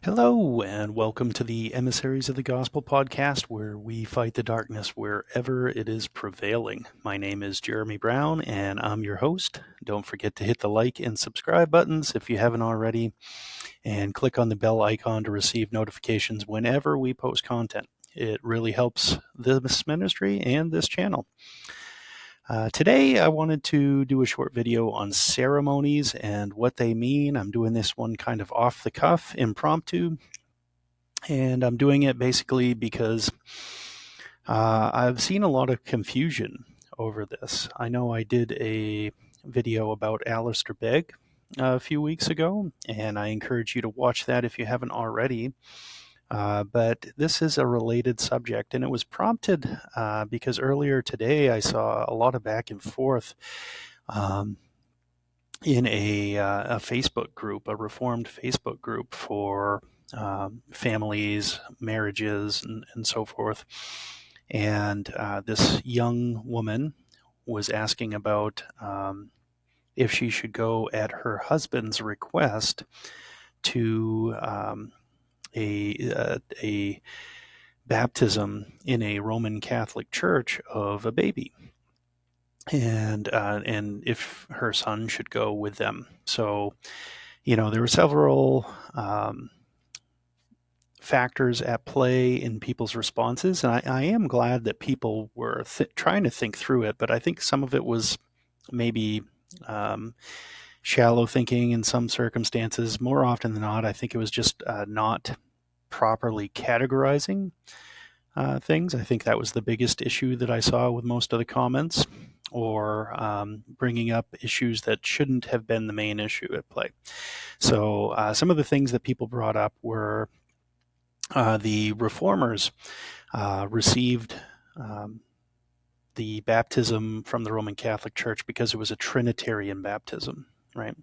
Hello, and welcome to the Emissaries of the Gospel podcast, where we fight the darkness wherever it is prevailing. My name is Jeremy Brown, and I'm your host. Don't forget to hit the like and subscribe buttons if you haven't already, and click on the bell icon to receive notifications whenever we post content. It really helps this ministry and this channel. Today, I wanted to do a short video on ceremonies and what they mean. I'm doing this one kind of off the cuff, impromptu, and I'm doing it basically because I've seen a lot of confusion over this. I know I did a video about Alistair Begg a few weeks ago, and I encourage you to watch that if you haven't already. But this is a related subject, and it was prompted because earlier today I saw a lot of back and forth um, in a Facebook group, a Reformed Facebook group for families, marriages, and so forth. And this young woman was asking about if she should go at her husband's request to a baptism in a Roman Catholic church of a baby, and if her son should go with them. So, there were several factors at play in people's responses, and I am glad that people were trying to think through it. But I think some of it was maybe um, shallow thinking in some circumstances. More often than not, I think it was just not properly categorizing things. I think that was the biggest issue that I saw with most of the comments, or bringing up issues that shouldn't have been the main issue at play. So some of the things that people brought up were the reformers received the baptism from the Roman Catholic Church because it was a Trinitarian baptism, right?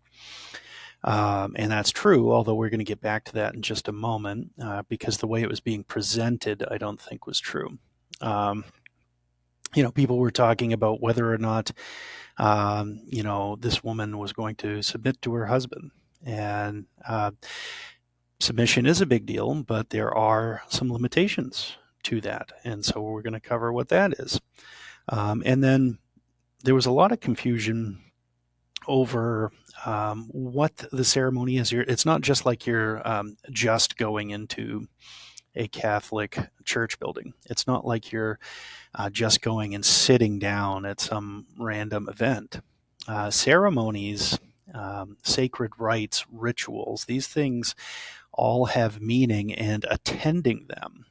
And that's true, although we're going to get back to that in just a moment, because the way it was being presented, I don't think was true. People were talking about whether or not, this woman was going to submit to her husband. And submission is a big deal, but there are some limitations to that. And so we're going to cover what that is. And then there was a lot of confusion over what the ceremony is. It's not just like you're just going into a Catholic church building. It's not like you're just going and sitting down at some random event. Ceremonies, sacred rites, rituals, these things all have meaning, and attending them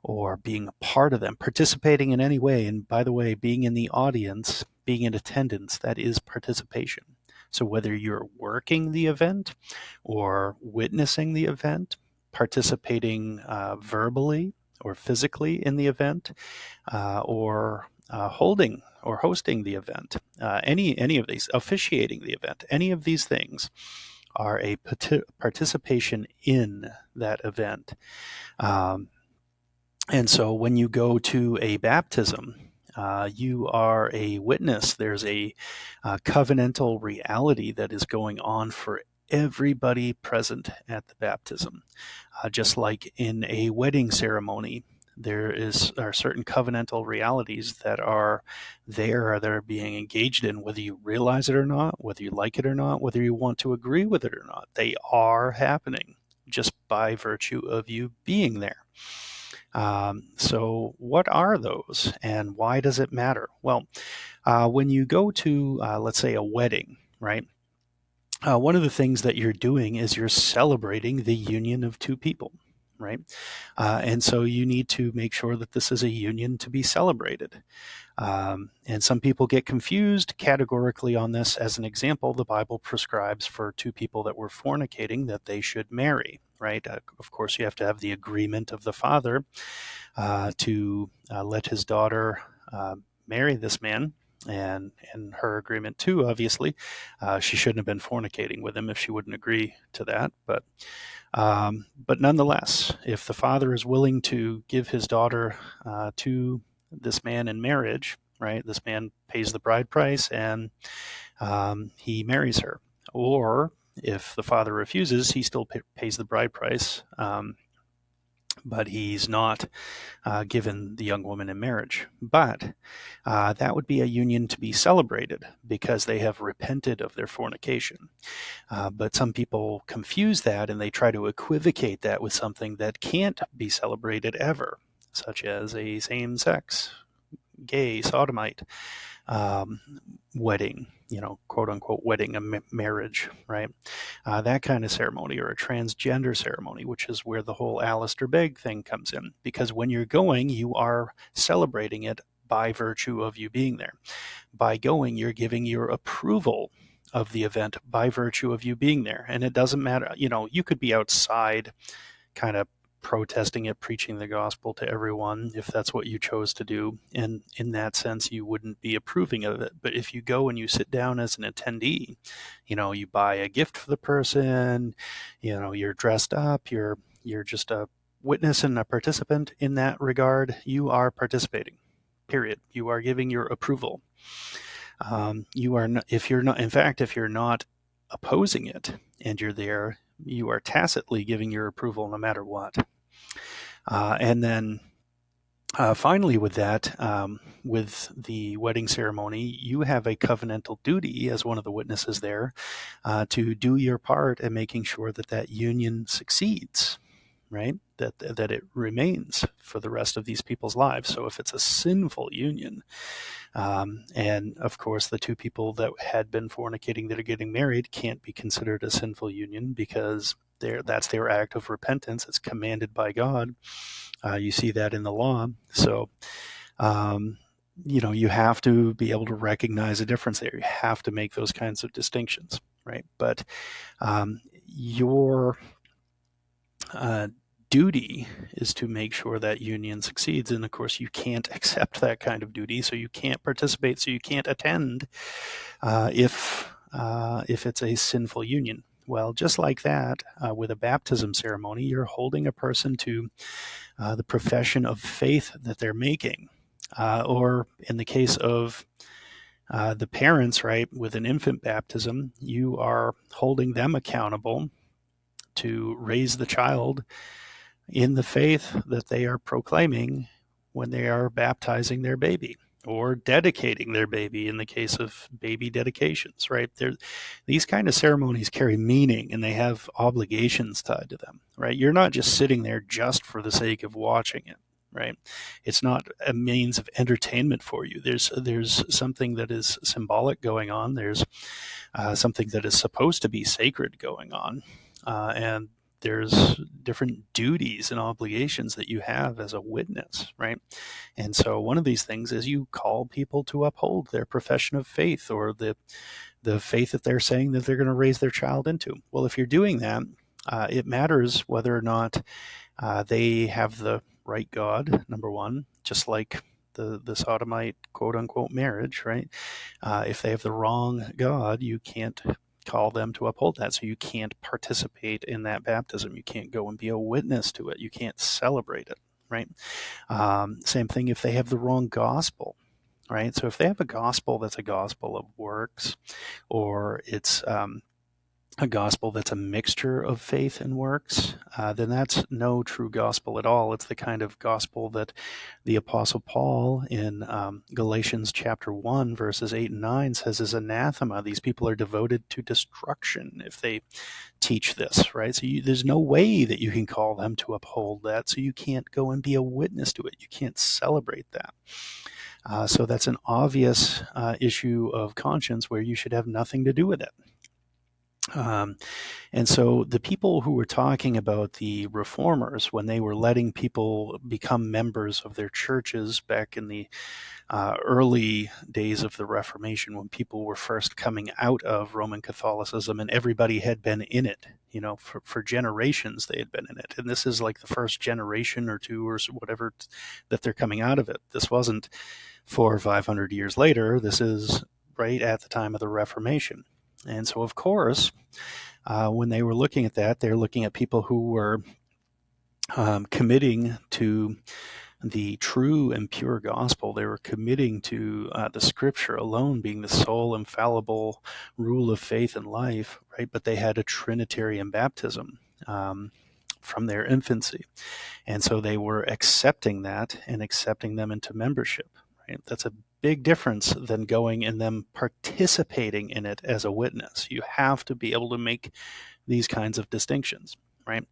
or being a part of them, participating in any way. And by the way, being in the audience, being in attendance, that is participation. So whether you're working the event or witnessing the event, participating verbally or physically in the event, or holding or hosting the event, any of these, officiating the event, any of these things are a participation in that event. And so when you go to a baptism, you are a witness. There's a covenantal reality that is going on for everybody present at the baptism. Just like in a wedding ceremony, are certain covenantal realities that are there, that are being engaged in, whether you realize it or not, whether you like it or not, whether you want to agree with it or not. They are happening just by virtue of you being there. So what are those, and why does it matter? Well, when you go to, let's say, a wedding, right? One of the things that you're doing is you're celebrating the union of two people, right? And so you need to make sure that this is a union to be celebrated. And some people get confused categorically on this. As an example, the Bible prescribes for two people that were fornicating that they should marry, right? Of course, you have to have the agreement of the father to let his daughter marry this man, and her agreement too, obviously. She shouldn't have been fornicating with him if she wouldn't agree to that. But nonetheless, if the father is willing to give his daughter to this man in marriage, right? This man pays the bride price, and he marries her. Or If the father refuses, he still pays the bride price, but he's not given the young woman in marriage. But that would be a union to be celebrated because they have repented of their fornication. But some people confuse that and they try to equivocate that with something that can't be celebrated ever, such as a same-sex, gay, sodomite um, wedding, quote unquote wedding, a marriage, right? That kind of ceremony, or a transgender ceremony, which is where the whole Alistair Begg thing comes in. Because when you're going, you are celebrating it by virtue of you being there. By going, you're giving your approval of the event by virtue of you being there. And it doesn't matter, you could be outside kind of protesting it, preaching the gospel to everyone, if that's what you chose to do. And in that sense, you wouldn't be approving of it. But if you go and you sit down as an attendee, you buy a gift for the person, you're dressed up, you're just a witness and a participant in that regard, you are participating. Period. You are giving your approval. You are not, if you're not opposing it and you're there, you are tacitly giving your approval no matter what. And then finally, with that, with the wedding ceremony, you have a covenantal duty as one of the witnesses there to do your part in making sure that that union succeeds, right? That it remains for the rest of these people's lives. So if it's a sinful union, and of course, the two people that had been fornicating that are getting married can't be considered a sinful union because that's their act of repentance. It's commanded by God. You see that in the law. So, you have to be able to recognize a difference there. You have to make those kinds of distinctions, right? But your duty is to make sure that union succeeds. And of course, you can't accept that kind of duty, so you can't participate, so you can't attend if it's a sinful union. Well, just like that, with a baptism ceremony, you're holding a person to the profession of faith that they're making. Or in the case of the parents, right, with an infant baptism, you are holding them accountable to raise the child in the faith that they are proclaiming when they are baptizing their baby or dedicating their baby in the case of baby dedications, right? These kind of ceremonies carry meaning and they have obligations tied to them, right? You're not just sitting there just for the sake of watching it, right? It's not a means of entertainment for you. There's something that is symbolic going on. There's something that is supposed to be sacred going on. And there's different duties and obligations that you have as a witness, right? And so one of these things is you call people to uphold their profession of faith or the faith that they're saying that they're going to raise their child into. Well, if you're doing that, it matters whether or not they have the right God, number one, just like the sodomite quote unquote marriage, right? If they have the wrong God, you can't call them to uphold that. So you can't participate in that baptism. You can't go and be a witness to it. You can't celebrate it, right? Same thing if they have the wrong gospel, right? So if they have a gospel that's a gospel of works, or it's a gospel that's a mixture of faith and works, then that's no true gospel at all. It's the kind of gospel that the Apostle Paul in Galatians chapter 1, verses 8 and 9 says is anathema. These people are devoted to destruction if they teach this, right? So there's no way that you can call them to uphold that, so you can't go and be a witness to it. You can't celebrate that. So that's an obvious issue of conscience where you should have nothing to do with it. And so the people who were talking about the reformers, when they were letting people become members of their churches back in the early days of the Reformation, when people were first coming out of Roman Catholicism and everybody had been in it, for generations they had been in it. And this is like the first generation or two or whatever that they're coming out of it. This wasn't 400 or 500 years later. This is right at the time of the Reformation. And so, of course, when they were looking at that, they're looking at people who were committing to the true and pure gospel. They were committing to the scripture alone being the sole infallible rule of faith and life, right? But they had a Trinitarian baptism from their infancy. And so they were accepting that and accepting them into membership, right? That's a big difference than going and them participating in it as a witness. You have to be able to make these kinds of distinctions, right?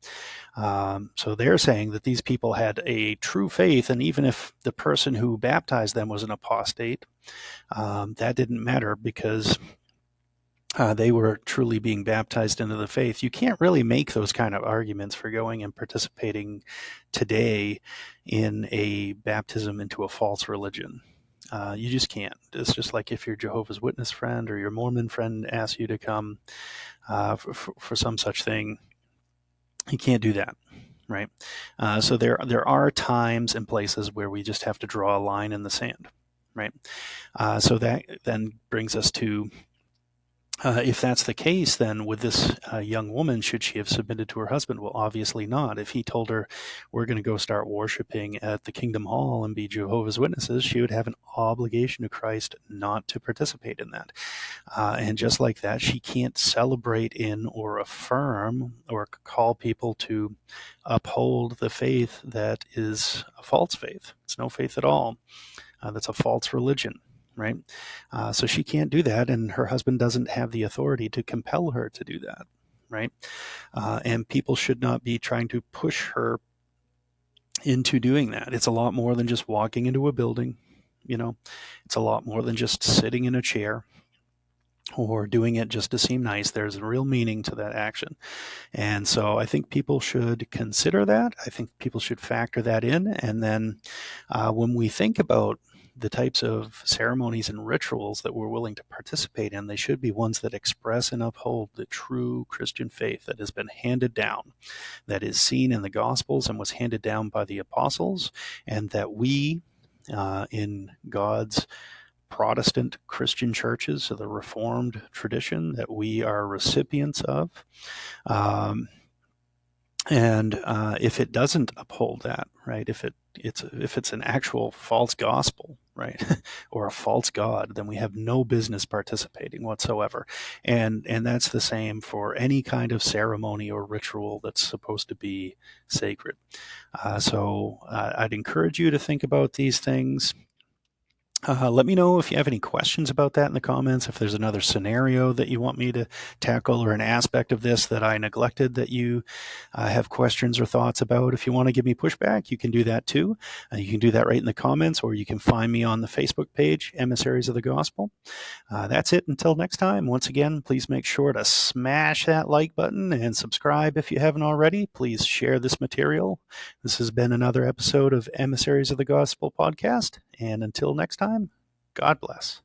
So they're saying that these people had a true faith, and even if the person who baptized them was an apostate, that didn't matter because they were truly being baptized into the faith. You can't really make those kind of arguments for going and participating today in a baptism into a false religion. You just can't. It's just like if your Jehovah's Witness friend or your Mormon friend asks you to come for some such thing, you can't do that, right? So there are times and places where we just have to draw a line in the sand, right? So that then brings us to if that's the case, then with this young woman, should she have submitted to her husband? Well, obviously not. If he told her, we're going to go start worshiping at the Kingdom Hall and be Jehovah's Witnesses, she would have an obligation to Christ not to participate in that. And just like that, she can't celebrate in or affirm or call people to uphold the faith that is a false faith. It's no faith at all. That's a false religion, right? So she can't do that, and her husband doesn't have the authority to compel her to do that, right? And people should not be trying to push her into doing that. It's a lot more than just walking into a building, you know. It's a lot more than just sitting in a chair or doing it just to seem nice. There's a real meaning to that action. And so I think people should consider that. I think people should factor that in. And then when we think about the types of ceremonies and rituals that we're willing to participate in, they should be ones that express and uphold the true Christian faith that has been handed down, that is seen in the Gospels and was handed down by the apostles, and that we, in God's Protestant Christian churches, so the Reformed tradition, that we are recipients of. And if it doesn't uphold that, right, if it's an actual false gospel, right, or a false god, then we have no business participating whatsoever. And that's the same for any kind of ceremony or ritual that's supposed to be sacred. So I'd encourage you to think about these things. Let me know if you have any questions about that in the comments, if there's another scenario that you want me to tackle or an aspect of this that I neglected that you have questions or thoughts about. If you want to give me pushback, you can do that too. You can do that right in the comments, or you can find me on the Facebook page, Emissaries of the Gospel. That's it until next time. Once again, please make sure to smash that like button and subscribe if you haven't already. Please share this material. This has been another episode of Emissaries of the Gospel podcast. And until next time, God bless.